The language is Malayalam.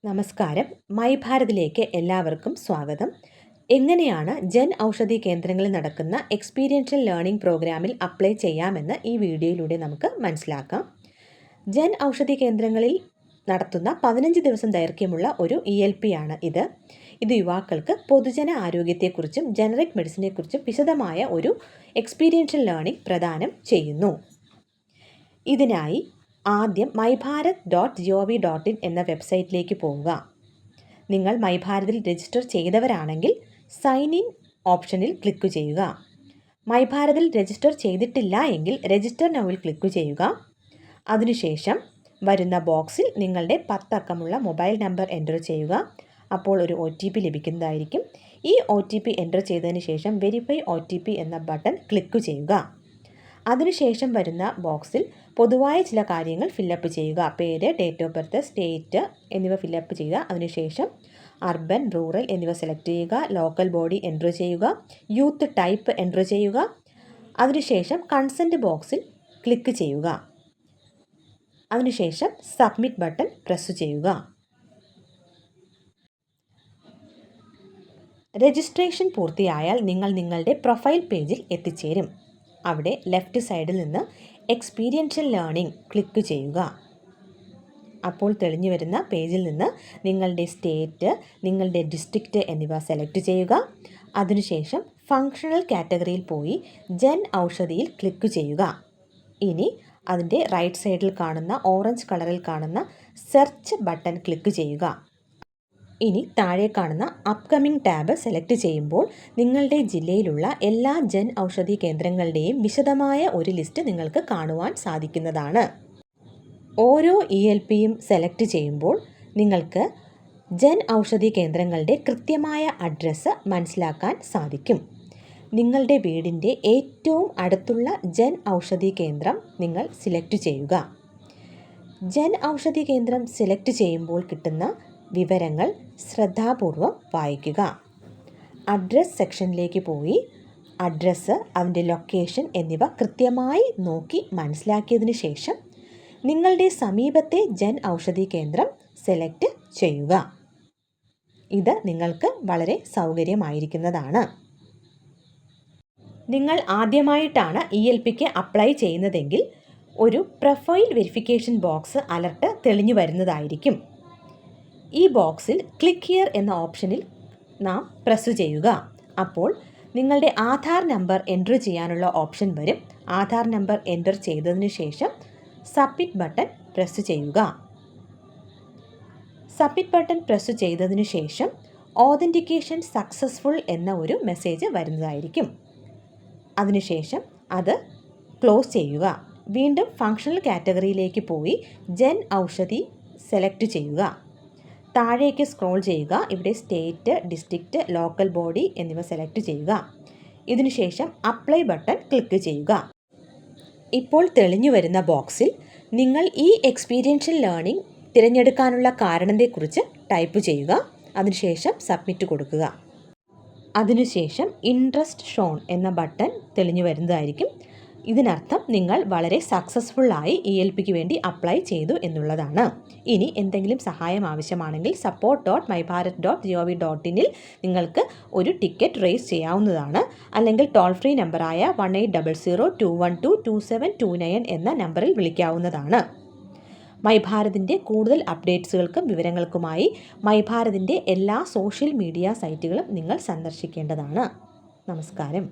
നമസ്കാരം. മൈ ഭാരതിലേക്ക് എല്ലാവർക്കും സ്വാഗതം. എങ്ങനെയാണ് ജൻ ഔഷധി കേന്ദ്രങ്ങളിൽ നടക്കുന്ന എക്സ്പീരിയൻഷ്യൽ ലേണിംഗ് പ്രോഗ്രാമിൽ അപ്ലൈ ചെയ്യാമെന്ന് ഈ വീഡിയോയിലൂടെ നമുക്ക് മനസ്സിലാക്കാം. ജൻ ഔഷധി കേന്ദ്രങ്ങളിൽ നടത്തുന്ന 15 ദിവസം ദൈർഘ്യമുള്ള ഒരു ELP ആണ് ഇത്. ഇത് യുവാക്കൾക്ക് പൊതുജന ആരോഗ്യത്തെക്കുറിച്ചും ജനറിക് മെഡിസിനെക്കുറിച്ചും വിശദമായ ഒരു എക്സ്പീരിയൻഷ്യൽ ലേണിംഗ് പ്രദാനം ചെയ്യുന്നു. ഇതിനായി ആദ്യം myBharat.gov.in എന്ന വെബ്സൈറ്റിലേക്ക് പോവുക. നിങ്ങൾ മൈഭാരതിൽ രജിസ്റ്റർ ചെയ്തവരാണെങ്കിൽ സൈൻ ഇൻ ഓപ്ഷനിൽ ക്ലിക്ക് ചെയ്യുക. മൈഭാരതിൽ രജിസ്റ്റർ ചെയ്തിട്ടില്ല എങ്കിൽ രജിസ്റ്റർ നൗവിൽ ക്ലിക്ക് ചെയ്യുക. അതിനുശേഷം വരുന്ന ബോക്സിൽ നിങ്ങളുടെ 10 അക്കമുള്ള മൊബൈൽ നമ്പർ എൻ്റർ ചെയ്യുക. അപ്പോൾ ഒരു OTP ലഭിക്കുന്നതായിരിക്കും. ഈ OTP എൻ്റർ ചെയ്തതിന് ശേഷം വെരിഫൈ OTP എന്ന ബട്ടൺ ക്ലിക്ക് ചെയ്യുക. അതിനുശേഷം വരുന്ന ബോക്സിൽ പൊതുവായ ചില കാര്യങ്ങൾ ഫില്ലപ്പ് ചെയ്യുക. പേര്, ഡേറ്റ് ഓഫ് ബർത്ത്, സ്റ്റേറ്റ് എന്നിവ ഫില്ലപ്പ് ചെയ്യുക. അതിനുശേഷം അർബൻ, റൂറൽ എന്നിവ സെലക്ട് ചെയ്യുക. ലോക്കൽ ബോഡി എൻ്റർ ചെയ്യുക. യൂത്ത് ടൈപ്പ് എൻ്റർ ചെയ്യുക. അതിനുശേഷം കൺസെൻറ്റ് ബോക്സിൽ ക്ലിക്ക് ചെയ്യുക. അതിനുശേഷം സബ്മിറ്റ് ബട്ടൺ പ്രസ് ചെയ്യുക. രജിസ്ട്രേഷൻ പൂർത്തിയായാൽ നിങ്ങൾ നിങ്ങളുടെ പ്രൊഫൈൽ പേജിൽ എത്തിച്ചേരും. അവിടെ ലെഫ്റ്റ് സൈഡിൽ നിന്ന് എക്സ്പീരിയൻഷ്യൽ ലേണിംഗ് ക്ലിക്ക് ചെയ്യുക. അപ്പോൾ തെളിഞ്ഞു വരുന്ന പേജിൽ നിന്ന് നിങ്ങളുടെ സ്റ്റേറ്റ്, നിങ്ങളുടെ ഡിസ്ട്രിക്റ്റ് എന്നിവ സെലക്ട് ചെയ്യുക. അതിനുശേഷം ഫങ്ഷണൽ കാറ്റഗറിയിൽ പോയി ജൻ ഔഷധിയിൽ ക്ലിക്ക് ചെയ്യുക. ഇനി അതിൻ്റെ റൈറ്റ് സൈഡിൽ കാണുന്ന ഓറഞ്ച് കളറിൽ കാണുന്ന സെർച്ച് ബട്ടൺ ക്ലിക്ക് ചെയ്യുക. ഇനി താഴെ കാണുന്ന അപ്കമിംഗ് ടാബ് സെലക്ട് ചെയ്യുമ്പോൾ നിങ്ങളുടെ ജില്ലയിലുള്ള എല്ലാ ജൻ ഔഷധി കേന്ദ്രങ്ങളുടെയും വിശദമായ ഒരു ലിസ്റ്റ് നിങ്ങൾക്ക് കാണുവാൻ സാധിക്കുന്നതാണ്. ഓരോ ELPയും സെലക്ട് ചെയ്യുമ്പോൾ നിങ്ങൾക്ക് ജൻ ഔഷധി കേന്ദ്രങ്ങളുടെ കൃത്യമായ അഡ്രസ്സ് മനസ്സിലാക്കാൻ സാധിക്കും. നിങ്ങളുടെ വീടിൻ്റെ ഏറ്റവും അടുത്തുള്ള ജൻ ഔഷധി കേന്ദ്രം നിങ്ങൾ സെലക്ട് ചെയ്യുക. ജൻ ഔഷധി കേന്ദ്രം സെലക്ട് ചെയ്യുമ്പോൾ കിട്ടുന്ന വിവരങ്ങൾ ശ്രദ്ധാപൂർവം വായിക്കുക. അഡ്രസ് സെക്ഷനിലേക്ക് പോയി അഡ്രസ്സ്, അതിൻ്റെ ലൊക്കേഷൻ എന്നിവ കൃത്യമായി നോക്കി മനസ്സിലാക്കിയതിന് ശേഷം നിങ്ങളുടെ സമീപത്തെ ജൻ ഔഷധി കേന്ദ്രം സെലക്ട് ചെയ്യുക. ഇത് നിങ്ങൾക്ക് വളരെ സൗകര്യമായിരിക്കുന്നതാണ്. നിങ്ങൾ ആദ്യമായിട്ടാണ് ELPക്ക് അപ്ലൈ ചെയ്യുന്നതെങ്കിൽ ഒരു പ്രൊഫൈൽ വെരിഫിക്കേഷൻ ബോക്സ് അലർട്ട് തെളിഞ്ഞു വരുന്നതായിരിക്കും. ഈ ബോക്സിൽ ക്ലിക്ക് ഹിയർ എന്ന ഓപ്ഷനിൽ നാം പ്രസ് ചെയ്യുക. അപ്പോൾ നിങ്ങളുടെ ആധാർ നമ്പർ എൻ്റർ ചെയ്യാനുള്ള ഓപ്ഷൻ വരും. ആധാർ നമ്പർ എൻ്റർ ചെയ്തതിന് ശേഷം സബ്മിറ്റ് ബട്ടൺ പ്രസ് ചെയ്യുക. സബ്മിറ്റ് ബട്ടൺ പ്രസ് ചെയ്തതിന് ശേഷം ഓതൻറ്റിക്കേഷൻ സക്സസ്ഫുൾ എന്ന ഒരു മെസ്സേജ് വരുന്നതായിരിക്കും. അതിനുശേഷം അത് ക്ലോസ് ചെയ്യുക. വീണ്ടും ഫങ്ഷണൽ കാറ്റഗറിയിലേക്ക് പോയി ജൻ ഔഷധി സെലക്ട് ചെയ്യുക. താഴേക്ക് സ്ക്രോൾ ചെയ്യുക. ഇവിടെ സ്റ്റേറ്റ്, ഡിസ്ട്രിക്റ്റ്, ലോക്കൽ ബോഡി എന്നിവ സെലക്ട് ചെയ്യുക. ഇതിനുശേഷം അപ്ലൈ ബട്ടൺ ക്ലിക്ക് ചെയ്യുക. ഇപ്പോൾ തെളിഞ്ഞു വരുന്ന ബോക്സിൽ നിങ്ങൾ ഈ എക്സ്പീരിയൻഷ്യൽ ലേണിംഗ് തിരഞ്ഞെടുക്കാനുള്ള കാരണത്തെക്കുറിച്ച് ടൈപ്പ് ചെയ്യുക. അതിനുശേഷം സബ്മിറ്റ് കൊടുക്കുക. അതിനുശേഷം ഇൻട്രസ്റ്റ് ഷോൺ എന്ന ബട്ടൺ തെളിഞ്ഞു വരുന്നതായിരിക്കും. ഇതിനർത്ഥം നിങ്ങൾ വളരെ സക്സസ്ഫുള്ളായി ELPക്ക് വേണ്ടി അപ്ലൈ ചെയ്തു എന്നുള്ളതാണ്. ഇനി എന്തെങ്കിലും സഹായം ആവശ്യമാണെങ്കിൽ support.mybharat.gov.in നിങ്ങൾക്ക് ഒരു ടിക്കറ്റ് റേസ് ചെയ്യാവുന്നതാണ്. അല്ലെങ്കിൽ ടോൾ ഫ്രീ നമ്പറായ 1800-212-2729 എന്ന നമ്പറിൽ വിളിക്കാവുന്നതാണ്. മൈഭാരതിൻ്റെ കൂടുതൽ അപ്ഡേറ്റ്സുകൾക്കും വിവരങ്ങൾക്കുമായി മൈഭാരതിൻ്റെ എല്ലാ സോഷ്യൽ മീഡിയ സൈറ്റുകളും നിങ്ങൾ സന്ദർശിക്കേണ്ടതാണ്. നമസ്കാരം.